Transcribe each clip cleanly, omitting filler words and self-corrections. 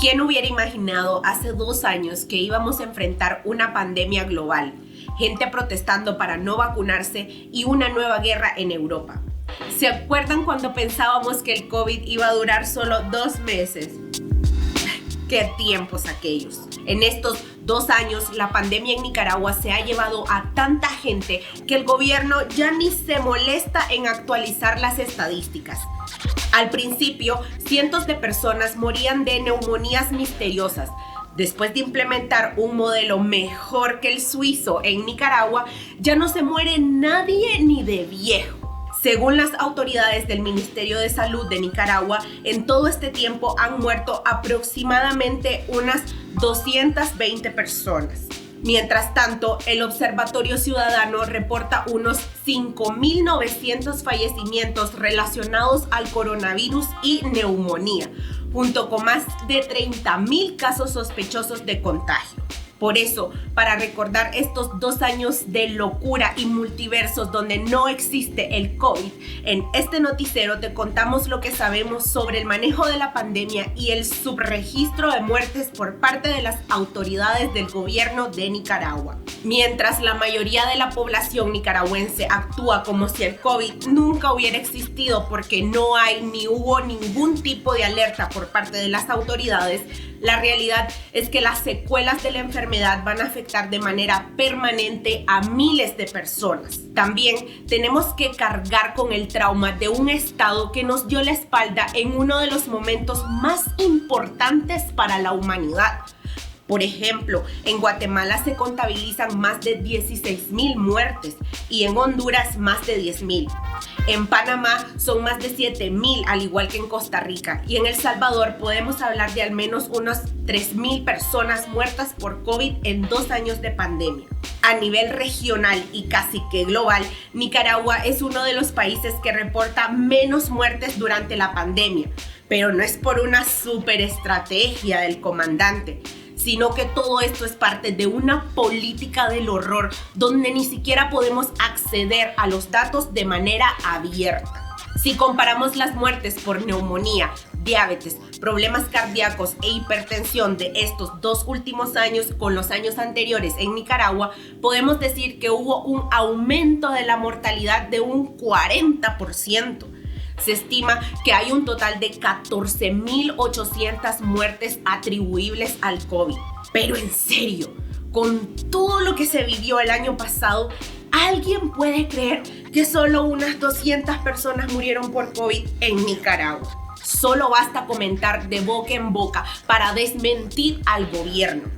¿Quién hubiera imaginado hace 2 años que íbamos a enfrentar una pandemia global, gente protestando para no vacunarse y una nueva guerra en Europa? ¿Se acuerdan cuando pensábamos que el COVID iba a durar solo 2 meses? ¡Qué tiempos aquellos! En estos 2 años, la pandemia en Nicaragua se ha llevado a tanta gente que el gobierno ya ni se molesta en actualizar las estadísticas. Al principio, cientos de personas morían de neumonías misteriosas. Después de implementar un modelo mejor que el suizo en Nicaragua, ya no se muere nadie ni de viejo. Según las autoridades del Ministerio de Salud de Nicaragua, en todo este tiempo han muerto aproximadamente unas 220 personas. Mientras tanto, el Observatorio Ciudadano reporta unos 5.900 fallecimientos relacionados al coronavirus y neumonía, junto con más de 30.000 casos sospechosos de contagio. Por eso, para recordar estos 2 años de locura y multiversos donde no existe el COVID, en este noticiero te contamos lo que sabemos sobre el manejo de la pandemia y el subregistro de muertes por parte de las autoridades del gobierno de Nicaragua. Mientras la mayoría de la población nicaragüense actúa como si el COVID nunca hubiera existido porque no hay ni hubo ningún tipo de alerta por parte de las autoridades, la realidad es que las secuelas de la enfermedad van a afectar de manera permanente a miles de personas. También tenemos que cargar con el trauma de un Estado que nos dio la espalda en uno de los momentos más importantes para la humanidad. Por ejemplo, en Guatemala se contabilizan más de 16.000 muertes y en Honduras más de 10.000. En Panamá son más de 7.000, al igual que en Costa Rica. Y en El Salvador podemos hablar de al menos unas 3.000 personas muertas por COVID en 2 años de pandemia. A nivel regional y casi que global, Nicaragua es uno de los países que reporta menos muertes durante la pandemia. Pero no es por una super estrategia del comandante, sino que todo esto es parte de una política del horror donde ni siquiera podemos acceder a los datos de manera abierta. Si comparamos las muertes por neumonía, diabetes, problemas cardíacos e hipertensión de estos 2 últimos años con los años anteriores en Nicaragua, podemos decir que hubo un aumento de la mortalidad de un 40%. Se estima que hay un total de 14.800 muertes atribuibles al COVID. Pero en serio, con todo lo que se vivió el año pasado, ¿alguien puede creer que solo unas 200 personas murieron por COVID en Nicaragua? Solo basta comentar de boca en boca para desmentir al gobierno.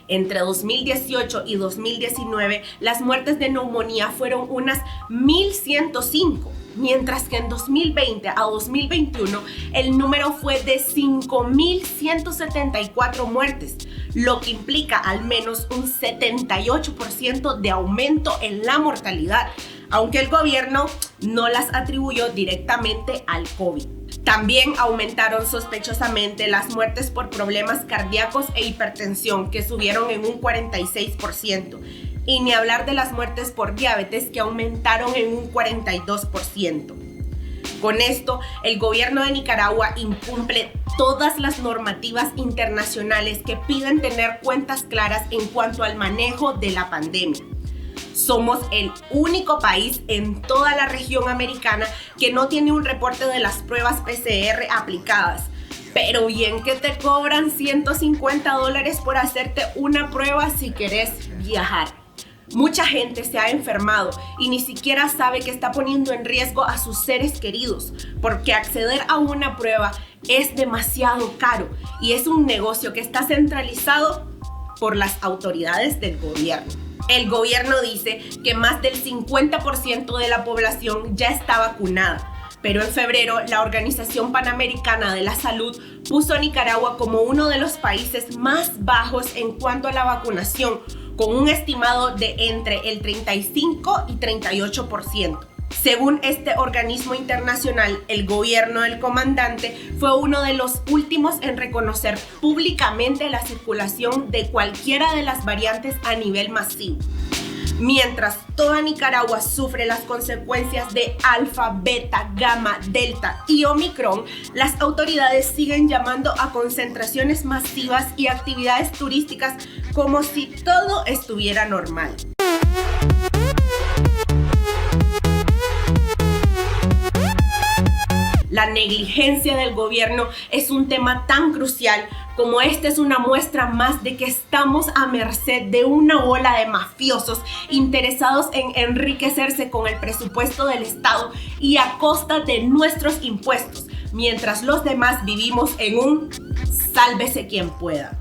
Entre 2018 y 2019, las muertes de neumonía fueron unas 1.105. Mientras que en 2020 a 2021 el número fue de 5.174 muertes, lo que implica al menos un 78% de aumento en la mortalidad, aunque el gobierno no las atribuyó directamente al COVID. También aumentaron sospechosamente las muertes por problemas cardíacos e hipertensión, que subieron en un 46%. Y ni hablar de las muertes por diabetes, que aumentaron en un 42%. Con esto, el gobierno de Nicaragua incumple todas las normativas internacionales que piden tener cuentas claras en cuanto al manejo de la pandemia. Somos el único país en toda la región americana que no tiene un reporte de las pruebas PCR aplicadas. Pero bien que te cobran $150 por hacerte una prueba si querés viajar. Mucha gente se ha enfermado y ni siquiera sabe que está poniendo en riesgo a sus seres queridos, porque acceder a una prueba es demasiado caro y es un negocio que está centralizado por las autoridades del gobierno. El gobierno dice que más del 50% de la población ya está vacunada. Pero en febrero, la Organización Panamericana de la Salud puso a Nicaragua como uno de los países más bajos en cuanto a la vacunación, con un estimado de entre el 35 y 38%. Según este organismo internacional, el gobierno del comandante fue uno de los últimos en reconocer públicamente la circulación de cualquiera de las variantes a nivel masivo. Mientras toda Nicaragua sufre las consecuencias de Alfa, Beta, Gamma, Delta y Omicron, las autoridades siguen llamando a concentraciones masivas y actividades turísticas como si todo estuviera normal. La negligencia del gobierno es un tema tan crucial como esta es una muestra más de que estamos a merced de una ola de mafiosos interesados en enriquecerse con el presupuesto del Estado y a costa de nuestros impuestos, mientras los demás vivimos en un sálvese quien pueda.